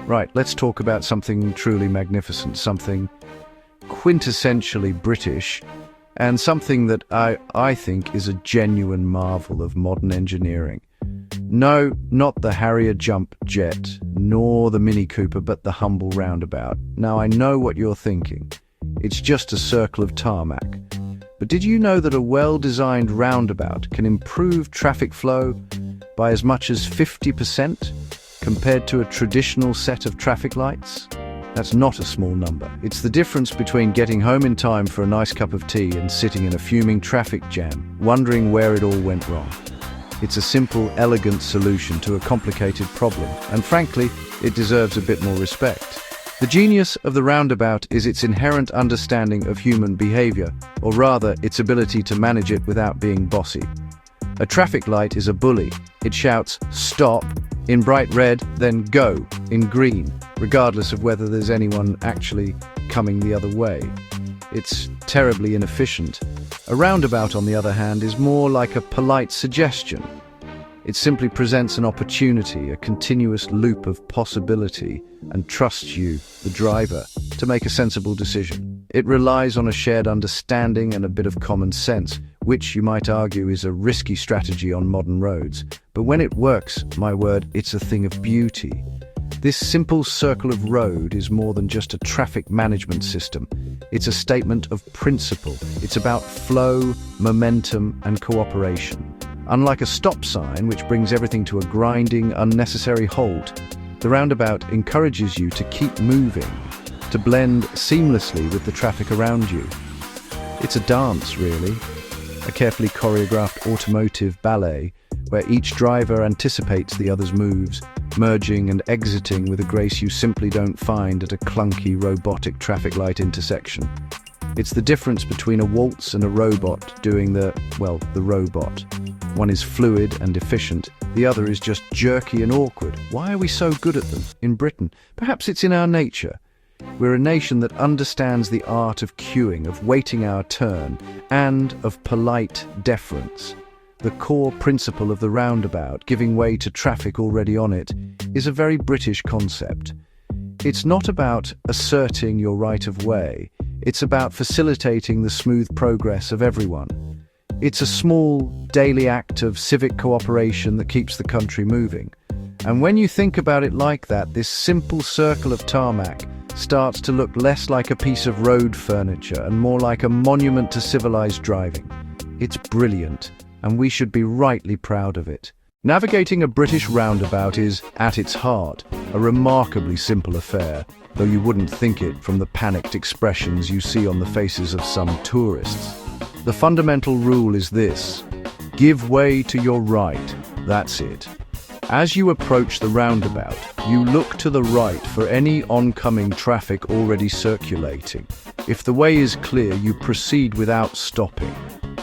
Right, let's talk about something truly magnificent, something quintessentially British, and something that I think is a genuine marvel of modern engineering. No, not the Harrier jump jet, nor the Mini Cooper, but the humble Roundabout. Now, I know what you're thinking. It's just a circle of tarmac. But did you know that a well-designed roundabout can improve traffic flow by as much as 50% compared to a traditional set of traffic lights? That's not a small number. It's the difference between getting home in time for a nice cup of tea and sitting in a fuming traffic jam, wondering where it all went wrong. It's a simple, elegant solution to a complicated problem, and frankly, it deserves a bit more respect. The genius of the roundabout is its inherent understanding of human behavior, or rather, its ability to manage it without being bossy. A traffic light is a bully. It shouts, "Stop," in bright red, then "Go," in green, regardless of whether there's anyone actually coming the other way. It's terribly inefficient. A roundabout, on the other hand, is more like a polite suggestion. It simply presents an opportunity, a continuous loop of possibility, and trusts you, the driver, to make a sensible decision. It relies on a shared understanding and a bit of common sense, which you might argue is a risky strategy on modern roads. But when it works, my word, it's a thing of beauty. This simple circle of road is more than just a traffic management system. It's a statement of principle. It's about flow, momentum, and cooperation. Unlike a stop sign, which brings everything to a grinding, unnecessary halt, the roundabout encourages you to keep moving, to blend seamlessly with the traffic around you. It's a dance, really. A carefully choreographed automotive ballet, where each driver anticipates the other's moves, merging and exiting with a grace you simply don't find at a clunky, robotic traffic light intersection. It's the difference between a waltz and a robot doing the robot. One is fluid and efficient, the other is just jerky and awkward. Why are we so good at them in Britain? Perhaps it's in our nature. We're a nation that understands the art of queuing, of waiting our turn, and of polite deference. The core principle of the roundabout, giving way to traffic already on it, is a very British concept. It's not about asserting your right of way. It's about facilitating the smooth progress of everyone. It's a small, daily act of civic cooperation that keeps the country moving. And when you think about it like that, this simple circle of tarmac starts to look less like a piece of road furniture and more like a monument to civilized driving. It's brilliant, and we should be rightly proud of it. Navigating a British roundabout is, at its heart, a remarkably simple affair, though you wouldn't think it from the panicked expressions you see on the faces of some tourists. The fundamental rule is this: give way to your right, that's it. As you approach the roundabout, you look to the right for any oncoming traffic already circulating. If the way is clear, you proceed without stopping.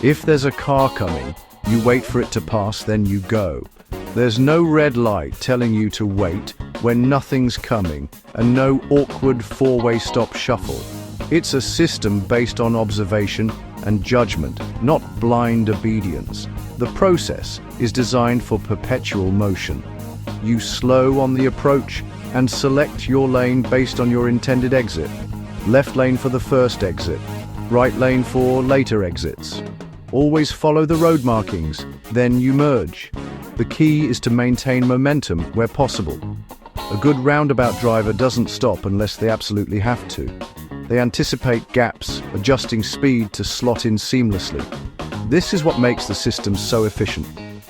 If there's a car coming, you wait for it to pass, then you go. There's no red light telling you to wait when nothing's coming, and no awkward four-way stop shuffle. It's a system based on observation and judgment, not blind obedience. The process is designed for perpetual motion. You slow on the approach and select your lane based on your intended exit. Left lane for the first exit, right lane for later exits. Always follow the road markings, then you merge. The key is to maintain momentum where possible. A good roundabout driver doesn't stop unless they absolutely have to. They anticipate gaps, adjusting speed to slot in seamlessly. This is what makes the system so efficient.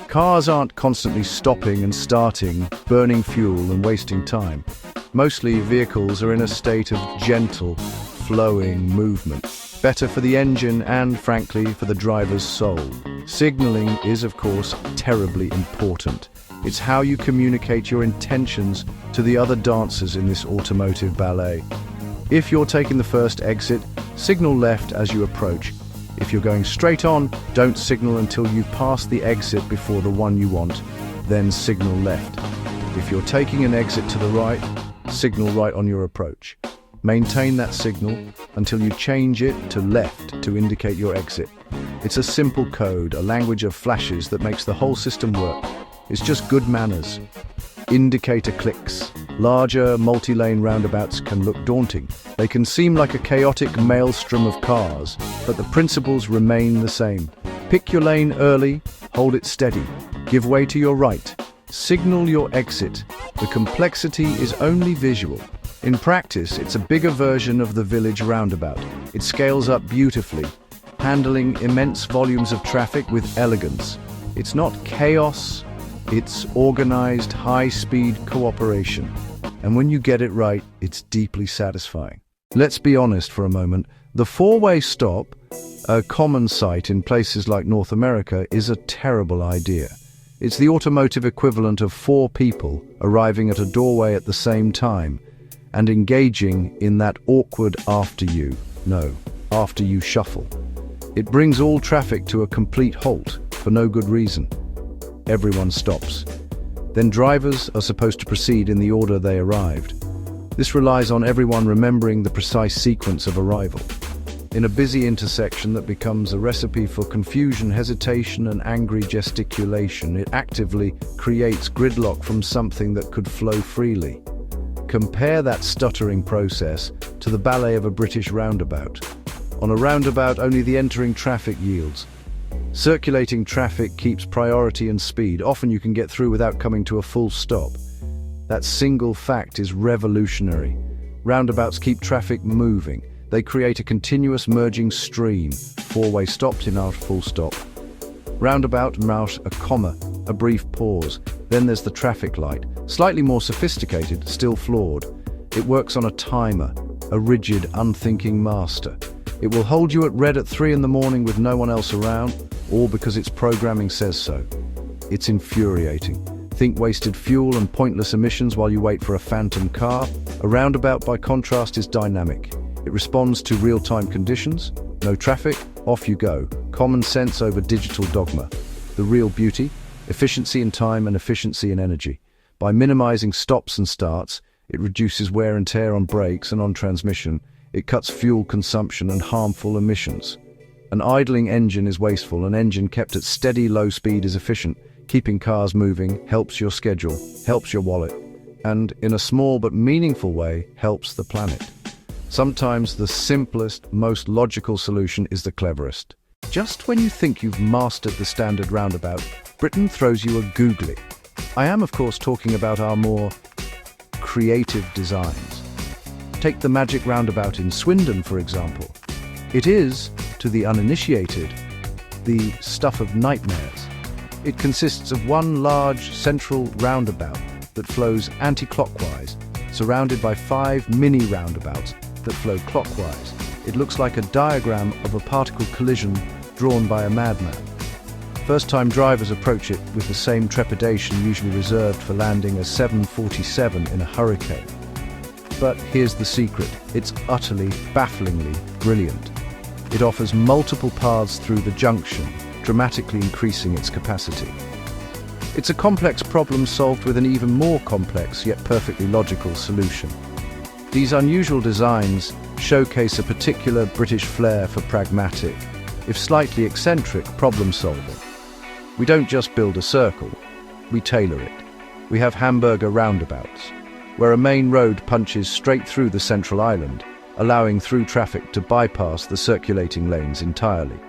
Cars aren't constantly stopping and starting, burning fuel and wasting time. Mostly vehicles are in a state of gentle, flowing movement. Better for the engine and, frankly, for the driver's soul. Signaling is, of course, terribly important. It's how you communicate your intentions to the other dancers in this automotive ballet. If you're taking the first exit, signal left as you approach. If you're going straight on, don't signal until you pass the exit before the one you want, then signal left. If you're taking an exit to the right, signal right on your approach. Maintain that signal until you change it to left to indicate your exit. It's a simple code, a language of flashes that makes the whole system work. It's just good manners. indicator clicks. Larger, multi-lane roundabouts can look daunting. They can seem like a chaotic maelstrom of cars, but the principles remain the same. Pick your lane early, hold it steady, give way to your right, signal your exit. The complexity is only visual. In practice, it's a bigger version of the village roundabout. It scales up beautifully, handling immense volumes of traffic with elegance. It's not chaos, it's organized, high-speed cooperation. And when you get it right, it's deeply satisfying. Let's be honest for a moment. The four-way stop, a common sight in places like North America, is a terrible idea. It's the automotive equivalent of four people arriving at a doorway at the same time and engaging in that awkward after you shuffle. It brings all traffic to a complete halt for no good reason. Everyone stops. Then drivers are supposed to proceed in the order they arrived. This relies on everyone remembering the precise sequence of arrival. In a busy intersection that becomes a recipe for confusion, hesitation, and angry gesticulation, it actively creates gridlock from something that could flow freely. Compare that stuttering process to the ballet of a British roundabout. On a roundabout, only the entering traffic yields. Circulating traffic keeps priority and speed. Often you can get through without coming to a full stop. That single fact is revolutionary. Roundabouts keep traffic moving. They create a continuous merging stream. Four-way stopped in our full stop. Roundabout marks a comma, a brief pause. Then there's the traffic light. Slightly more sophisticated, still flawed. It works on a timer, a rigid, unthinking master. It will hold you at red at 3 in the morning with no one else around, all because its programming says so. It's infuriating. Think wasted fuel and pointless emissions while you wait for a phantom car. A roundabout, by contrast, is dynamic. It responds to real-time conditions. No traffic, off you go. Common sense over digital dogma. The real beauty? Efficiency in time and efficiency in energy. By minimizing stops and starts, it reduces wear and tear on brakes and on transmission. It cuts fuel consumption and harmful emissions. An idling engine is wasteful. An engine kept at steady, low speed is efficient. Keeping cars moving helps your schedule, helps your wallet, and in a small but meaningful way, helps the planet. Sometimes the simplest, most logical solution is the cleverest. Just when you think you've mastered the standard roundabout, Britain throws you a googly. I am, of course, talking about our more creative designs. Take the magic roundabout in Swindon, for example. It is, to the uninitiated, the stuff of nightmares. It consists of one large central roundabout that flows anti-clockwise, surrounded by 5 mini roundabouts that flow clockwise. It looks like a diagram of a particle collision drawn by a madman. First-time drivers approach it with the same trepidation usually reserved for landing a 747 in a hurricane. But here's the secret. It's utterly, bafflingly brilliant. It offers multiple paths through the junction, dramatically increasing its capacity. It's a complex problem solved with an even more complex yet perfectly logical solution. These unusual designs showcase a particular British flair for pragmatic, if slightly eccentric, problem solving. We don't just build a circle, we tailor it. We have hamburger roundabouts, where a main road punches straight through the central island, allowing through traffic to bypass the circulating lanes entirely.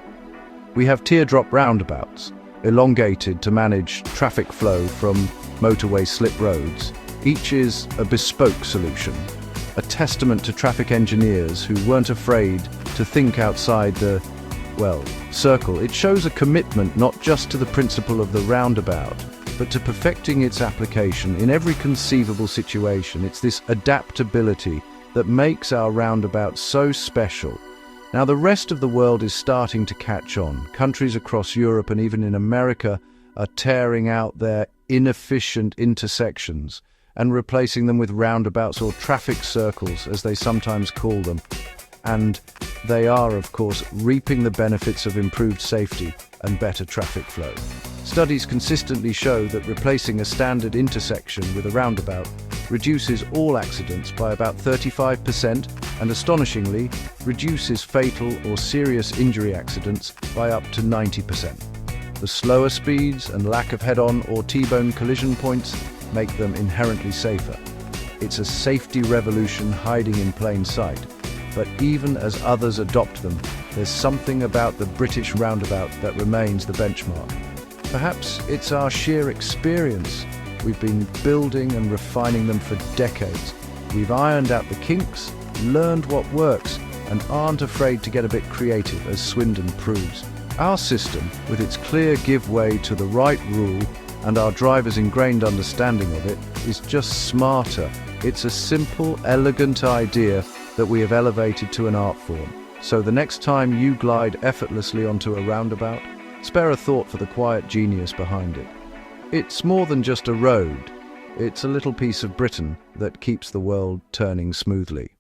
We have teardrop roundabouts, elongated to manage traffic flow from motorway slip roads. Each is a bespoke solution, a testament to traffic engineers who weren't afraid to think outside the, circle. It shows a commitment not just to the principle of the roundabout, but to perfecting its application in every conceivable situation. It's this adaptability that makes our roundabout so special. Now, the rest of the world is starting to catch on. Countries across Europe and even in America are tearing out their inefficient intersections and replacing them with roundabouts, or traffic circles, as they sometimes call them. And they are, of course, reaping the benefits of improved safety and better traffic flow. Studies consistently show that replacing a standard intersection with a roundabout reduces all accidents by about 35% and, astonishingly, reduces fatal or serious injury accidents by up to 90%. The slower speeds and lack of head-on or T-bone collision points make them inherently safer. It's a safety revolution hiding in plain sight. But even as others adopt them, there's something about the British roundabout that remains the benchmark. Perhaps it's our sheer experience. We've been building and refining them for decades. We've ironed out the kinks, learned what works, and aren't afraid to get a bit creative, as Swindon proves. Our system, with its clear give way to the right rule and our drivers' ingrained understanding of it, is just smarter. It's a simple, elegant idea that we have elevated to an art form. So the next time you glide effortlessly onto a roundabout, spare a thought for the quiet genius behind it. It's more than just a road. It's a little piece of Britain that keeps the world turning smoothly.